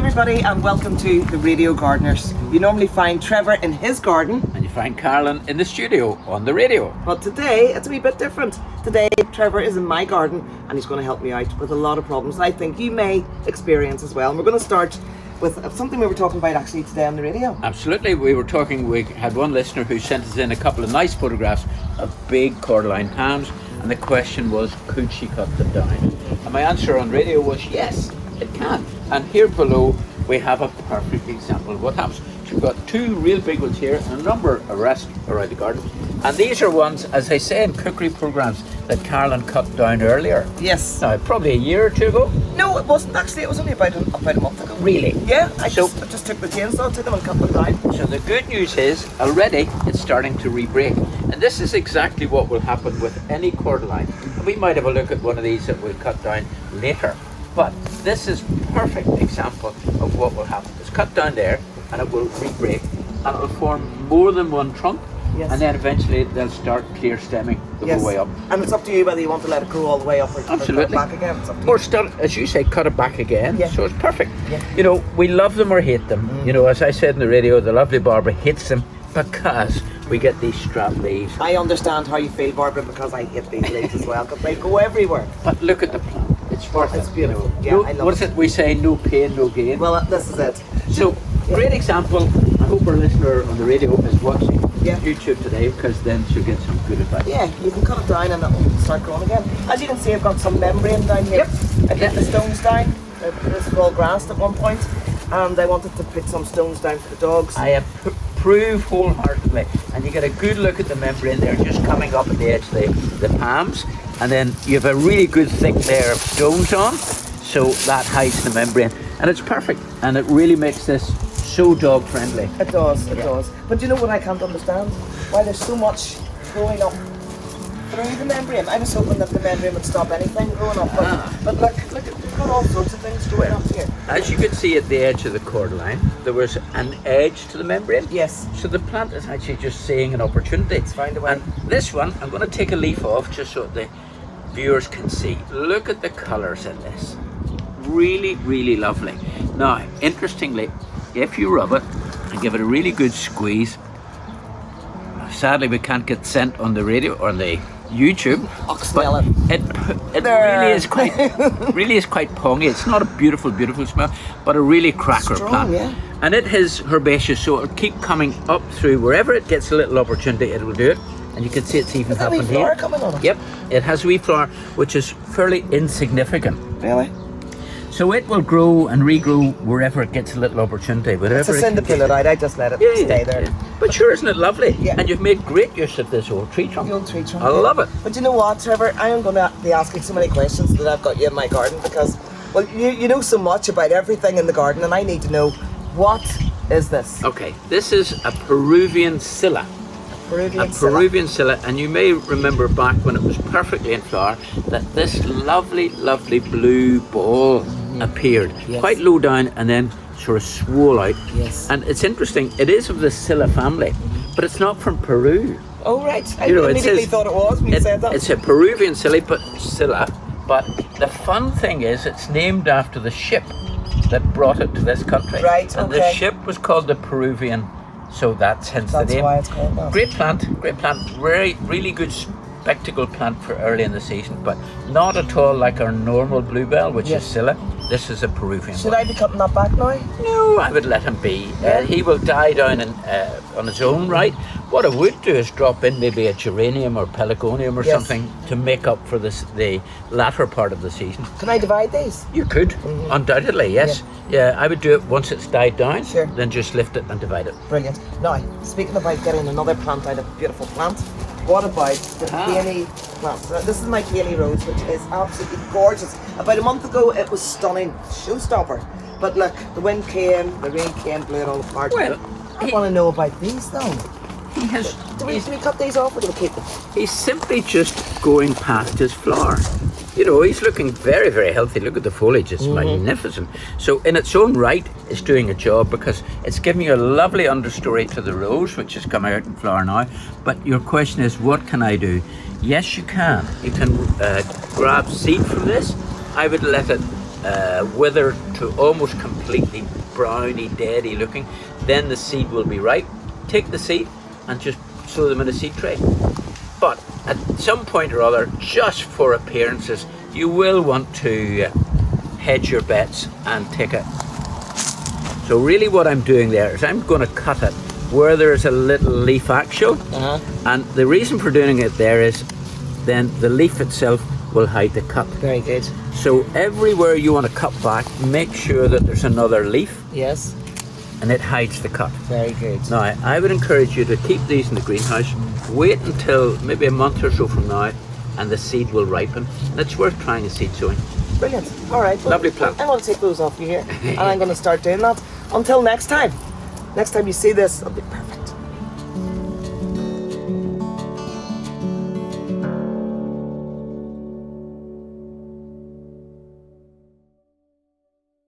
everybody and welcome to the Radio Gardeners. You normally find Trevor in his garden and you find Carolyn in the studio on the radio. But today it's a wee bit different. Today Trevor is in my garden and he's going to help me out with a lot of problems that I think you may experience as well. And we're going to start with something we were talking about actually today on the radio. Absolutely, we had one listener who sent us in a couple of nice photographs of big cordyline palms, and the question was, could she cut them down? And my answer on radio was yes, it can. And here below we have a perfect example of what happens. So we've got two real big ones here and a number of rest around the garden. And these are ones, as they say in cookery programs, that Carolyn cut down earlier. Yes. Now, probably a year or two ago? No, it wasn't actually. It was only about a month ago. Really? Yeah, I just took the chainsaw to them and cut them down. So the good news is, already it's starting to re-break. And this is exactly what will happen with any cordyline. And we might have a look at one of these that we'll cut down later. But this is perfect example of what will happen. It's cut down there and it will re-break and it will form more than one trunk. Yes. And then eventually they'll start clear stemming the whole way up. And it's up to you whether you want to let it grow all the way up or cut it back again. It's up to you. Or start, as you say, cut it back again. Yeah. So it's perfect. Yeah. You know, we love them or hate them. You know, as I said in the radio, the lovely Barbara hates them because we get these strap leaves. I understand how you feel, Barbara, because I hate these leaves as well, because they go everywhere. But look at the plant. It's worth it. It's beautiful. You know, I love what is it we say? No pain, no gain. Well, this is it. So, great example. I hope our listener on the radio is watching YouTube today, because then she'll get some good advice. Yeah, you can cut it down and it will start growing again. As you can see, I've got some membrane down here. I put the stones down. This was all grass at one point, and I wanted to put some stones down for the dogs. I approve wholeheartedly, and you get a good look at the membrane there, just coming up at the edge of the palms, and then you have a really good thick layer of stones on, so that hides the membrane, and it's perfect, and it really makes this so dog friendly. It does, it does. But you know what I can't understand? Why there's so much growing up through the membrane. I was hoping that the membrane would stop anything growing up, but look, we've got all sorts of things growing up here. As you could see at the edge of the cordyline, there was an edge to the membrane. Yes. So the plant is actually just seeing an opportunity. It's find a way. And this one, I'm going to take a leaf off just so the viewers can see. Look at the colours in this. Really, really lovely. Now, interestingly, if you rub it and give it a really good squeeze, sadly we can't get scent on the radio or on the YouTube, but it really is quite pongy. It's not a beautiful smell, but a really cracker plant. Yeah. And it is herbaceous, so it'll keep coming up through wherever it gets a little opportunity, it will do it. And you can see it's even happened here. Flower coming on it. Yep, it has a wee flower, which is fairly insignificant. Really? So it will grow and regrow wherever it gets a little opportunity. It's a sin to pull it out. I just let it stay there. Yeah. But sure, isn't it lovely? Yeah. And you've made great use of this old tree trunk. The old tree trunk. I love it. But you know what, Trevor? I am going to be asking so many questions that I've got you in my garden because, well, you know so much about everything in the garden, and I need to know, what is this? Okay, this is a Peruvian Scilla. Peruvian Scilla, and you may remember back when it was perfectly in flower that this lovely blue ball appeared quite low down and then sort of swole out. Yes. And it's interesting, it is of the Scilla family, but it's not from Peru. Oh right, I immediately thought it was when you said that. It's a Peruvian Scilla, but the fun thing is it's named after the ship that brought it to this country. Right, and the ship was called the Peruvian, so that's hence the name. That's why it's called that. Great plant, really good spectacle plant for early in the season, but not at all like our normal bluebell, which is Scilla. This is a Peruvian Should I be cutting that back now? No, I would let him be. He will die down on his own right. What I would do is drop in maybe a geranium or pelargonium or something to make up for the latter part of the season. Can I divide these? You could, undoubtedly, yes. Yeah, I would do it once it's died down, then just lift it and divide it. Brilliant. Now, speaking about getting another plant out of a beautiful plant, what about the peony plant? This is my peony rose, which is absolutely gorgeous. About a month ago, it was stunning, showstopper. But look, the wind came, the rain came, blew it all apart. Well, I want to know about these though. Do we cut these off or do we keep them? He's simply just going past his flower. You know, he's looking very, very healthy. Look at the foliage, it's magnificent. So in its own right, it's doing a job because it's giving you a lovely understory to the rose, which is coming out in flower now. But your question is, what can I do? Yes, you can. You can grab seed from this. I would let it wither to almost completely browny, deady looking, then the seed will be ripe. Take the seed and just sow them in a seed tray. But at some point or other, just for appearances, you will want to hedge your bets and take it. So really what I'm doing there is I'm going to cut it where there's a little leaf axial. And the reason for doing it there is then the leaf itself will hide the cut. Very good. So everywhere you want to cut back, make sure that there's another leaf. Yes. And it hides the cut. Very good. Now, I would encourage you to keep these in the greenhouse, wait until maybe a month or so from now, and the seed will ripen. And it's worth trying a seed sowing. Brilliant. All right. Well, Lovely plant. I'm going to take those off you here, and I'm going to start doing that. Until next time. Next time you see this, it'll be perfect.